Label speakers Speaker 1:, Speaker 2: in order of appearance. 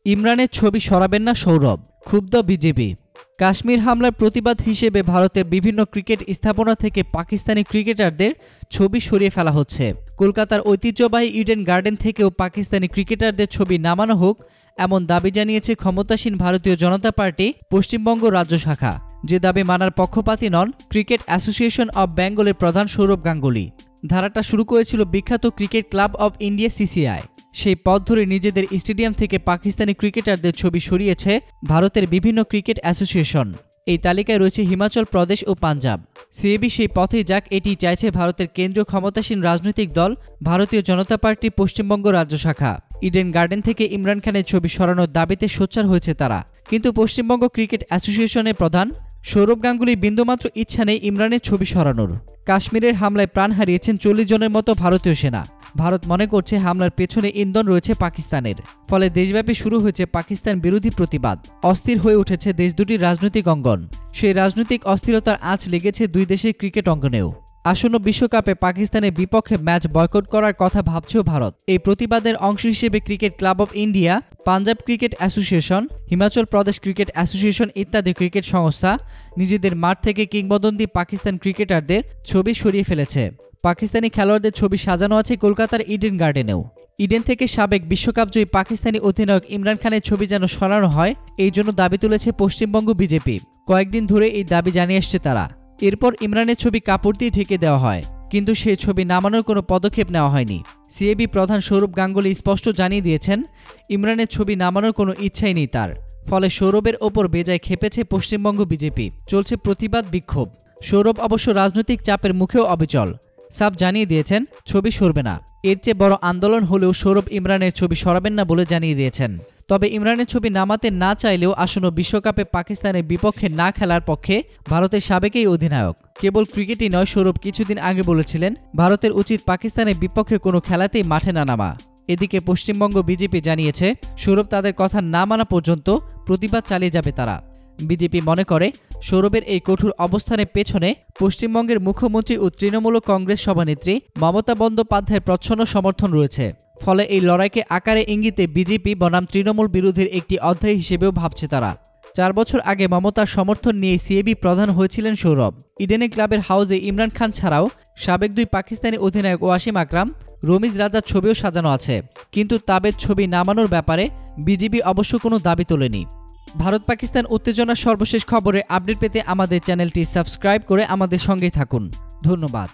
Speaker 1: ইমরানের ছবি সরাবেন না সৌরভ, ক্ষুব্ধ বিজেপি। কাশ্মীর হামলার প্রতিবাদ হিসেবে ভারতের বিভিন্ন ক্রিকেট স্থাপনা থেকে পাকিস্তানি ক্রিকেটারদের ছবি সরিয়ে ফেলা হচ্ছে। কলকাতার ঐতিহ্যবাহী ইডেন গার্ডেন থেকেও পাকিস্তানি ক্রিকেটারদের ছবি নামানো হোক, এমন দাবি জানিয়েছে ক্ষমতাসীন ভারতীয় জনতা পার্টি পশ্চিমবঙ্গ রাজ্য শাখা। যে দাবি মানার পক্ষপাতী নন ক্রিকেট অ্যাসোসিয়েশন অব বেঙ্গলের প্রধান সৌরভ গাঙ্গুলি। ধারাটা শুরু করেছিল বিখ্যাত cricket club of India CCI. সেই পথ ধরে নিজেদের স্টেডিয়াম থেকে পাকিস্তানি ক্রিকেটারদের ছবি সরিয়েছে ভারতের বিভিন্ন ক্রিকেট অ্যাসোসিয়েশন। এই তালিকায় রয়েছে হিমাচল প্রদেশ ও পাঞ্জাব। সিএবি সেই পথেই যাক, এটি চাইছে ভারতের কেন্দ্রীয় ক্ষমতাসীন রাজনৈতিক দল ভারতীয় জনতা পার্টি পশ্চিমবঙ্গ রাজ্য শাখা। ইডেন গার্ডেন থেকে ইমরান খানের ছবি সরানোর দাবিতে সোচ্চার হয়েছে তারা। কিন্তু পশ্চিমবঙ্গ ক্রিকেট অ্যাসোসিয়েশনের প্রধান সৌরভ গাঙ্গুলি বিন্দুমাত্র ইচ্ছা নেই ইমরানের ছবি সরানোর। কাশ্মীরের হামলায় প্রাণ হারিয়েছেন 40 জনের মতো ভারতীয় সেনা। ভারত মনে করছে হামলার পেছনে ইন্ধন রয়েছে পাকিস্তানের। ফলে দেশব্যাপী শুরু হয়েছে পাকিস্তান বিরোধী প্রতিবাদ। অস্থির হয়ে উঠেছে দেশ দুটির রাজনৈতিক অঙ্গন। সেই রাজনৈতিক অস্থিরতার আঁচ লেগেছে দুই দেশের ক্রিকেট অঙ্গনেও। আসন্ন বিশ্বকাপে পাকিস্তানের বিপক্ষে ম্যাচ বয়কট করার কথা ভাবছেও ভারত। এই প্রতিবাদের অংশ হিসেবে cricket club of India, Punjab cricket association, Himachal Pradesh cricket association ইত্যাদি ক্রিকেট সংস্থা নিজেদের মাঠ থেকে কিংবদন্তি পাকিস্তান ক্রিকেটারদের ছবি সরিয়ে ফেলেছে। পাকিস্তানি খেলোয়াড়দের ছবি সাজানো আছে কলকাতার ইডেন গার্ডেনেও। ইডেন থেকে সাবেক বিশ্বকাপজয়ী পাকিস্তানি অধিনায়ক ইমরান খানের ছবি যেন সরানো হয়, এই জন্য দাবি তুলেছে পশ্চিমবঙ্গ বিজেপি। কয়েকদিন ধরে এই দাবি জানিয়ে আসছে তারা। এরপর ইমরানের ছবি কাপড় দিয়ে ঢেকে দেওয়া হয়, কিন্তু সেই ছবি নামানোর কোনো পদক্ষেপ নেওয়া হয়নি। সিএবি প্রধান সৌরভ গাঙ্গুলি স্পষ্ট জানিয়ে দিয়েছেন, ইমরানের ছবি নামানোর কোনো ইচ্ছাই নেই তার। ফলে সৌরভের ওপর বেজায় খেপেছে পশ্চিমবঙ্গ বিজেপি। চলছে প্রতিবাদ বিক্ষোভ। সৌরভ অবশ্য রাজনৈতিক চাপের মুখেও অবিচল। সাফ জানিয়ে দিয়েছেন ছবি সরবে না। এর চেয়ে বড় আন্দোলন হলেও সৌরভ ইমরানের ছবি সরাবেন না বলে জানিয়ে দিয়েছেন। তবে ইমরানের ছবি নামাতে না চাইলেও আসন্ন বিশ্বকাপে পাকিস্তানের বিপক্ষে না খেলার পক্ষে ভারতের সাবেক এই অধিনায়ক। কেবল ক্রিকেটই নয়, সৌরভ কিছুদিন আগে বলেছিলেন ভারতের উচিত পাকিস্তানের বিপক্ষে কোনো খেলাতেই মাঠে না নামা। এদিকে পশ্চিমবঙ্গ বিজেপি জানিয়েছে সৌরভ তাদের কথা না মানা পর্যন্ত প্রতিবাদ চালিয়ে যাবে তারা। বিজেপি মনে করে সৌরভের এই কঠোর অবস্থানের পেছনে পশ্চিমবঙ্গের মুখ্যমন্ত্রী ও তৃণমূল কংগ্রেস সভানেত্রী মমতা বন্দ্যোপাধ্যায়ের প্রচ্ছন্ন সমর্থন রয়েছে। ফলে এই লড়াইকে আকারে ইঙ্গিতে বিজেপি বনাম তৃণমূল বিরোধীর একটি অধ্যায় হিসেবেও ভাবছে তারা। 4 বছর আগে মমতার সমর্থন নিয়ে সিএবি প্রধান হয়েছিলেন সৌরভ। ইডেনে ক্লাবের হাউজে ইমরান খান ছাড়াও সাবেক 2 পাকিস্তানি অধিনায়ক ওয়াসিম আকরাম, রমিজ রাজার ছবিও সাজানো আছে। কিন্তু তাদের ছবি নামানোর ব্যাপারে বিজেপি অবশ্য কোনো দাবি তোলেনি। ভারত পাকিস্তান উত্তেজনার সর্বশেষ খবরে আপডেট পেতে আমাদের চ্যানেলটি সাবস্ক্রাইব করে আমাদের সঙ্গেই থাকুন। ধন্যবাদ।